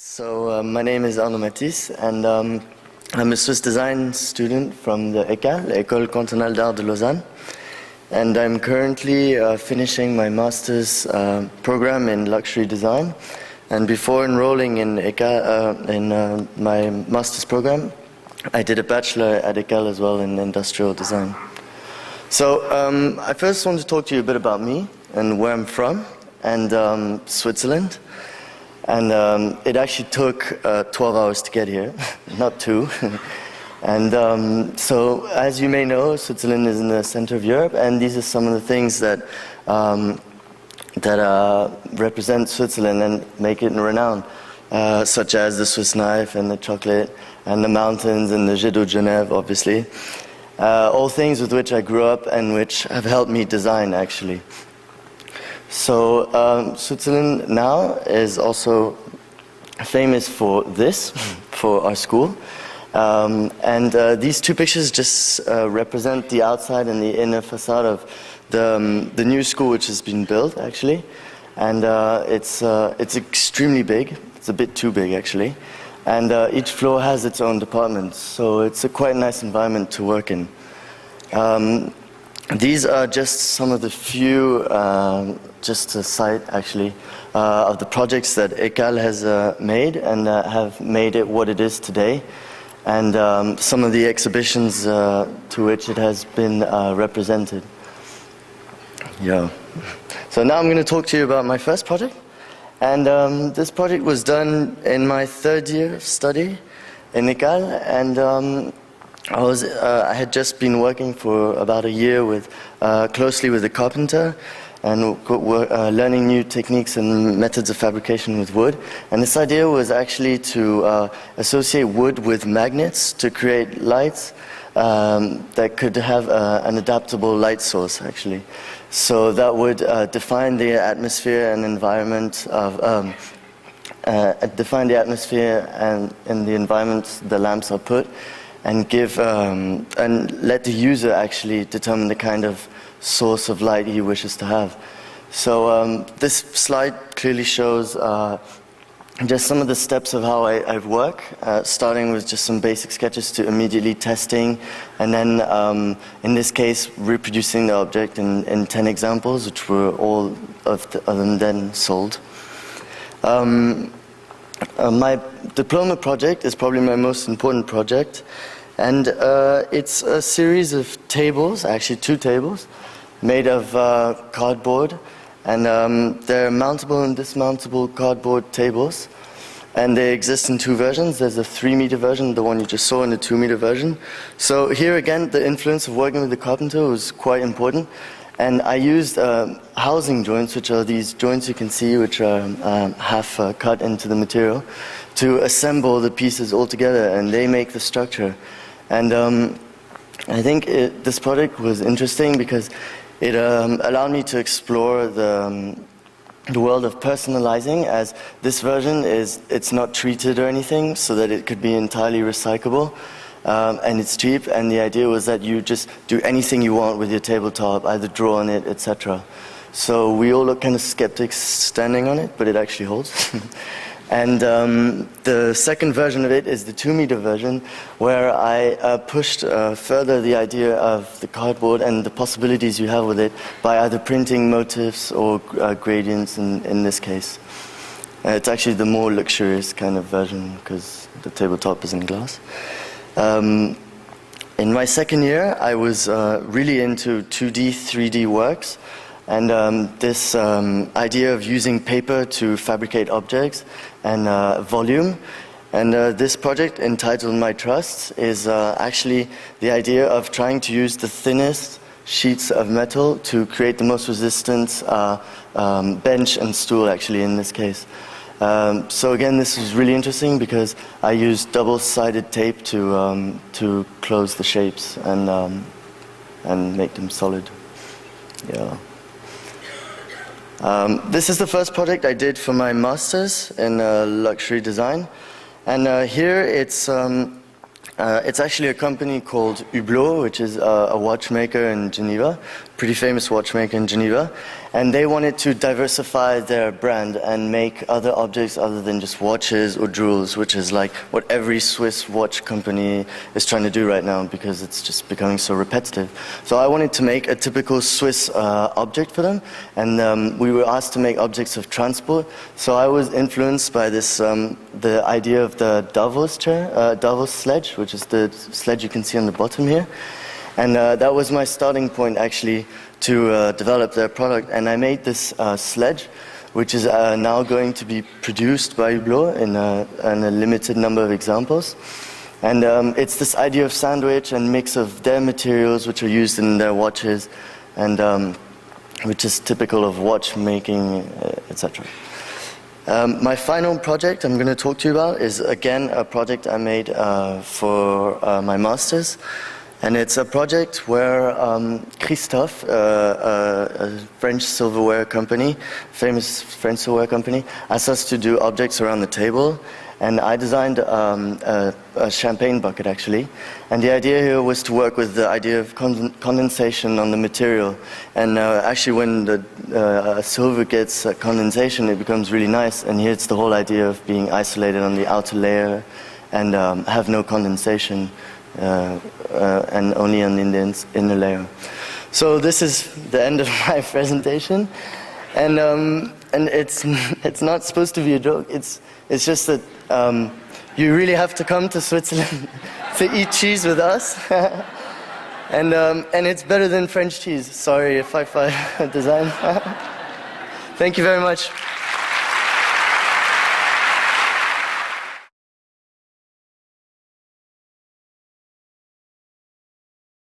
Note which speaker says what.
Speaker 1: My name is Arno Mathies, and I'm a Swiss design student from the ECAL, École cantonale d'art de Lausanne. And I'm currently finishing my master's program in luxury design. And before enrolling in ECAL, in my master's program, I did a bachelor at ECAL as well in industrial design. So I first want to talk to you a bit about me and where I'm from, and Switzerland. And it actually took 12 hours to get here, not 2. And so, as you may know, Switzerland is in the center of Europe, and these are some of the things that represent Switzerland and make it renowned, such as the Swiss knife and the chocolate and the mountains and the Jet de Genève, obviously. All things with which I grew up and which have helped me design, actually. So Switzerland now is also famous for this, for our school. These two pictures just represent the outside and the inner facade of the new school which has been built, actually. And it's extremely big. It's a bit too big, actually. And each floor has its own department, so it's a quite nice environment to work in. These are just some of the few, just a site actually, of the projects that ECAL has made and have made it what it is today, and some of the exhibitions to which it has been represented. Yeah. So now I'm going to talk to you about my first project, and this project was done in my 3rd year of study in ECAL, and I had just been working for about a year closely with a carpenter and learning new techniques and methods of fabrication with wood. And this idea was actually to associate wood with magnets to create lights that could have an adaptable light source, actually. So that would define the atmosphere and environment of define the atmosphere and in the environment the lamps are put, and give and let the user actually determine the kind of source of light he wishes to have. So this slide clearly shows just some of the steps of how I work, starting with just some basic sketches to immediately testing, and then in this case reproducing the object in 10 examples, which were all of them then sold. My diploma project is probably my most important project, and it's a series of tables, actually 2 tables, made of cardboard, and they're mountable and dismountable cardboard tables, and they exist in 2 versions. There's a 3-meter version, the one you just saw, and a 2-meter version. So here again, the influence of working with the carpenter was quite important. And I used housing joints, which are these joints you can see, which are half cut into the material, to assemble the pieces all together, and they make the structure. And I think this project was interesting because it allowed me to explore the world of personalizing, as this version it's not treated or anything, so that it could be entirely recyclable. And it's cheap, and the idea was that you just do anything you want with your tabletop, either draw on it, etc. So we all look kind of skeptics standing on it, but it actually holds. And the second version of it is the 2-meter version, where I pushed further the idea of the cardboard and the possibilities you have with it by either printing motifs or gradients in this case. It's actually the more luxurious kind of version because the tabletop is in glass. In my 2nd year, I was really into 2D, 3D works, and this idea of using paper to fabricate objects and volume. And this project, entitled My Trusts, is actually the idea of trying to use the thinnest sheets of metal to create the most resistant bench and stool, actually, in this case. So again, this was really interesting because I used double-sided tape to close the shapes and make them solid. Yeah. This is the first project I did for my master's in luxury design, and here it's actually a company called Hublot, which is a watchmaker in Geneva, pretty famous watchmaker in Geneva, and they wanted to diversify their brand and make other objects other than just watches or jewels, which is like what every Swiss watch company is trying to do right now because it's just becoming so repetitive. So I wanted to make a typical Swiss object for them, and we were asked to make objects of transport. So I was influenced by this, the idea of the Davos chair, Davos sledge, which is the sledge you can see on the bottom here. And that was my starting point, actually, to develop their product. And I made this sledge, which is now going to be produced by Hublot in a limited number of examples. And it's this idea of sandwich and mix of their materials, which are used in their watches, and which is typical of watchmaking, etc. My final project I'm going to talk to you about is, again, a project I made for my master's. And it's a project where Christophe, a French silverware company, famous French silverware company, asked us to do objects around the table. And I designed a champagne bucket, actually. And the idea here was to work with the idea of condensation on the material. And actually, when the silver gets condensation, it becomes really nice. And here it's the whole idea of being isolated on the outer layer and have no condensation. And only on the inner layer. So this is the end of my presentation, and it's not supposed to be a joke. It's just that you really have to come to Switzerland to eat cheese with us, and it's better than French cheese. Sorry if I design. Thank you very much.